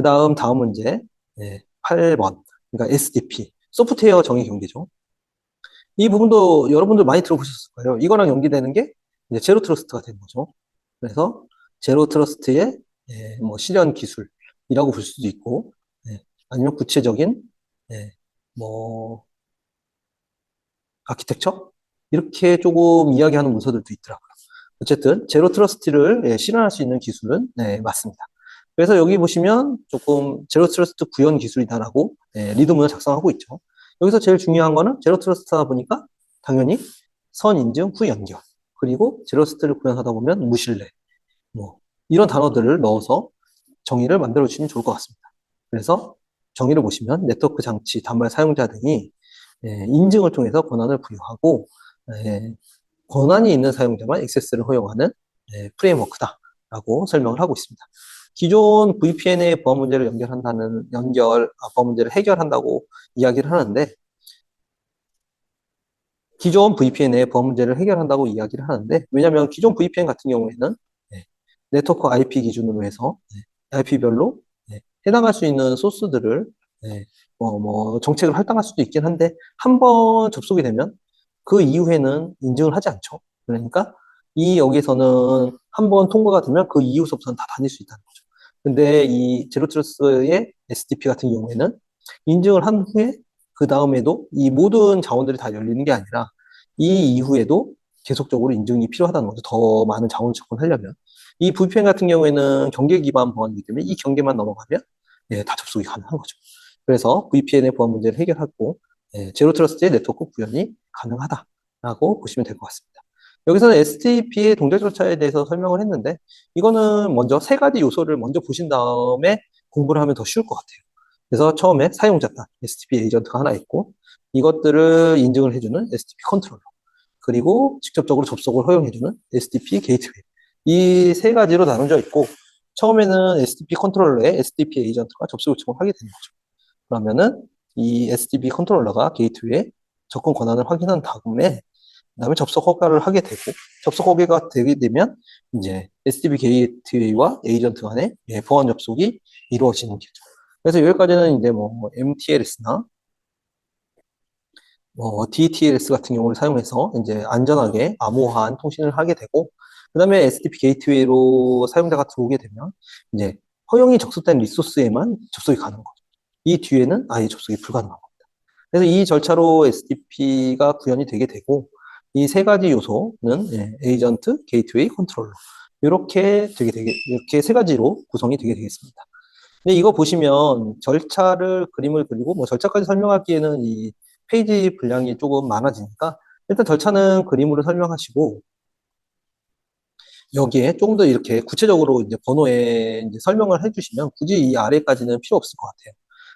다음 문제, 8번. 그러니까 SDP, 소프트웨어 정의 경계죠. 이 부분도 여러분들 많이 들어보셨을 거예요. 이거랑 연계되는 게 이제 제로 트러스트가 되는 거죠. 그래서 제로 트러스트의 뭐 실현 기술이라고 볼 수도 있고, 아니면 구체적인 뭐 아키텍처 이렇게 조금 이야기하는 문서들도 있더라고요. 어쨌든 제로 트러스트를 실현할 수 있는 기술은 맞습니다. 그래서 여기 보시면 조금 제로 트러스트 구현 기술이다라고 리드문을 작성하고 있죠. 여기서 제일 중요한 거는 제로 트러스트다 보니까 당연히 선 인증 후 연결, 그리고 제로 트러스트를 구현하다 보면 무신뢰, 뭐 이런 단어들을 넣어서 정의를 만들어 주시면 좋을 것 같습니다. 그래서 정의를 보시면 네트워크 장치 단말 사용자 등이 인증을 통해서 권한을 부여하고 권한이 있는 사용자만 액세스를 허용하는 프레임워크다라고 설명을 하고 있습니다. 기존 VPN의 보안 문제를 보안 문제를 해결한다고 이야기를 하는데, 기존 VPN의 보안 문제를 해결한다고 이야기를 하는데, 왜냐하면 기존 VPN 같은 경우에는 네트워크 IP 기준으로 해서 IP별로 해당할 수 있는 소스들을 정책을 할당할 수도 있긴 한데, 한 번 접속이 되면 그 이후에는 인증을 하지 않죠. 그러니까 여기서는 한 번 통과가 되면 그 이후서부터는 다 다닐 수 있다는 거죠. 근데 이 제로트러스의 SDP 같은 경우에는 인증을 한 후에 그 다음에도 이 모든 자원들이 다 열리는 게 아니라 이 이후에도 계속적으로 인증이 필요하다는 거죠. 더 많은 자원을 접근하려면. 이 VPN 같은 경우에는 경계 기반 보안이기 때문에 이 경계만 넘어가면 다 접속이 가능한 거죠. 그래서 VPN의 보안 문제를 해결하고 제로 트러스트의 네트워크 구현이 가능하다라고 보시면 될 것 같습니다. 여기서는 STP의 동작 절차에 대해서 설명을 했는데, 이거는 먼저 세 가지 요소를 먼저 보신 다음에 공부를 하면 더 쉬울 것 같아요. 그래서 처음에 사용자 단 STP 에이전트가 하나 있고, 이것들을 인증을 해주는 STP 컨트롤러, 그리고 직접적으로 접속을 허용해주는 SDP 게이트웨이. 이 세 가지로 나눠져 있고, 처음에는 SDP 컨트롤러에 SDP 에이전트가 접속 요청을 하게 되는 거죠. 그러면은 이 SDP 컨트롤러가 게이트웨이에 접근 권한을 확인한 다음에 접속 허가를 하게 되고, 접속 허가가 되게 되면 이제 SDP 게이트웨이와 에이전트 간의 보안 접속이 이루어지는 거죠. 그래서 여기까지는 이제 뭐 MTLS나 DTLS 같은 경우를 사용해서 이제 안전하게 암호화한 통신을 하게 되고, 그 다음에 SDP 게이트웨이로 사용자가 들어오게 되면 이제 허용이 접속된 리소스에만 접속이 가능한 거죠. 이 뒤에는 아예 접속이 불가능한 겁니다. 그래서 이 절차로 STP가 구현이 되게 되고, 이 세 가지 요소는 에이전트, 게이트웨이, 컨트롤러, 이렇게 세 가지로 구성이 되게 되겠습니다. 근데 이거 보시면 그림을 그리고 뭐 절차까지 설명하기에는 이 페이지 분량이 조금 많아지니까, 일단 절차는 그림으로 설명하시고, 여기에 조금 더 이렇게 구체적으로 이제 번호에 이제 설명을 해주시면 굳이 이 아래까지는 필요 없을 것 같아요.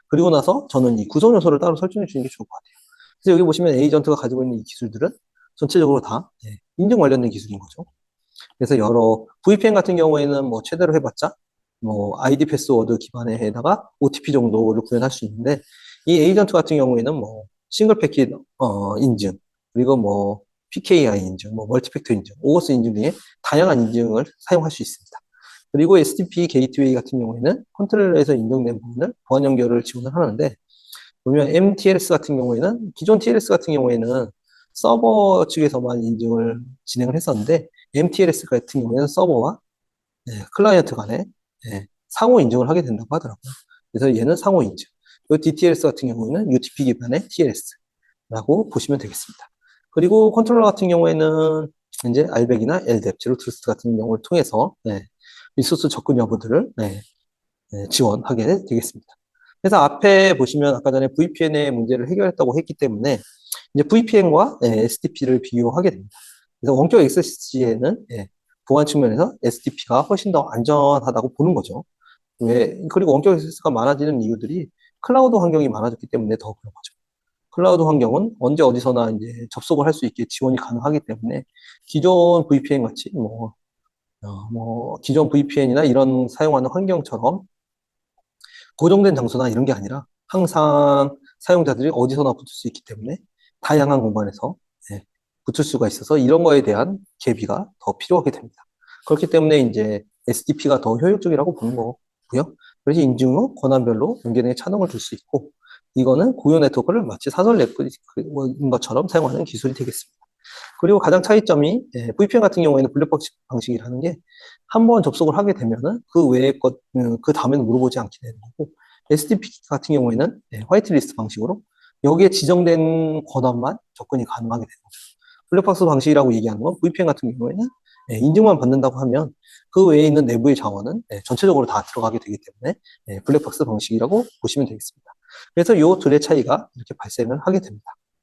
그리고 나서 저는 이 구성 요소를 따로 설정해 주는 게 좋을 것 같아요. 그래서 여기 보시면 에이전트가 가지고 있는 이 기술들은 전체적으로 다 인증 관련된 기술인 거죠. 그래서 여러 VPN 같은 경우에는 뭐 최대로 해봤자 뭐 아이디 패스워드 기반에다가 OTP 정도를 구현할 수 있는데, 이 에이전트 같은 경우에는 뭐 싱글 패킷 인증, 그리고 뭐 PKI 인증, 뭐 멀티팩터 인증, 오어스 인증 등의 다양한 인증을 사용할 수 있습니다. 그리고 SDP 게이트웨이 같은 경우에는 컨트롤러에서 인정된 부분을 보안 연결을 지원을 하는데, 보면 MTLS 같은 경우에는, 기존 TLS 같은 경우에는 서버 측에서만 인증을 진행을 했었는데, MTLS 같은 경우에는 서버와 클라이언트 간에 상호 인증을 하게 된다고 하더라고요. 그래서 얘는 상호 인증. 그 DTLS 같은 경우에는 UTP 기반의 TLS라고 보시면 되겠습니다. 그리고 컨트롤러 같은 경우에는 이제 RBAC이나 LDAP, 제로 트러스트 같은 경우를 통해서 리소스 접근 여부들을 지원하게 되겠습니다. 그래서 앞에 보시면 아까 전에 VPN의 문제를 해결했다고 했기 때문에 이제 VPN과 STP를 비교하게 됩니다. 그래서 원격 XC에는 보안 측면에서 STP가 훨씬 더 안전하다고 보는 거죠. 그리고 원격 액세스가 많아지는 이유들이 클라우드 환경이 많아졌기 때문에 더 그런 거죠. 클라우드 환경은 언제 어디서나 이제 접속을 할 수 있게 지원이 가능하기 때문에 기존 VPN 같이 기존 VPN이나 이런 사용하는 환경처럼 고정된 장소나 이런 게 아니라 항상 사용자들이 어디서나 붙을 수 있기 때문에 다양한 공간에서 붙을 수가 있어서 이런 거에 대한 개비가 더 필요하게 됩니다. 그렇기 때문에 이제 SDP가 더 효율적이라고 보는 거고요. 그래서 인증 후 권한별로 연계등의 차등을 둘 수 있고, 이거는 고유 네트워크를 마치 사설 네트워크인 것처럼 사용하는 기술이 되겠습니다. 그리고 가장 차이점이 VPN 같은 경우에는 블랙박스 방식이라는 게 한 번 접속을 하게 되면은 그 외의 것, 그 다음에는 물어보지 않게 되는 거고, SDP 같은 경우에는 화이트리스트 방식으로 여기에 지정된 권한만 접근이 가능하게 되는 거죠. 블랙박스 방식이라고 얘기하는 건 VPN 같은 경우에는 인증만 받는다고 하면 그 외에 있는 내부의 자원은 전체적으로 다 들어가게 되기 때문에 블랙박스 방식이라고 보시면 되겠습니다. 그래서 이 둘의 차이가 이렇게 발생을 하게 됩니다.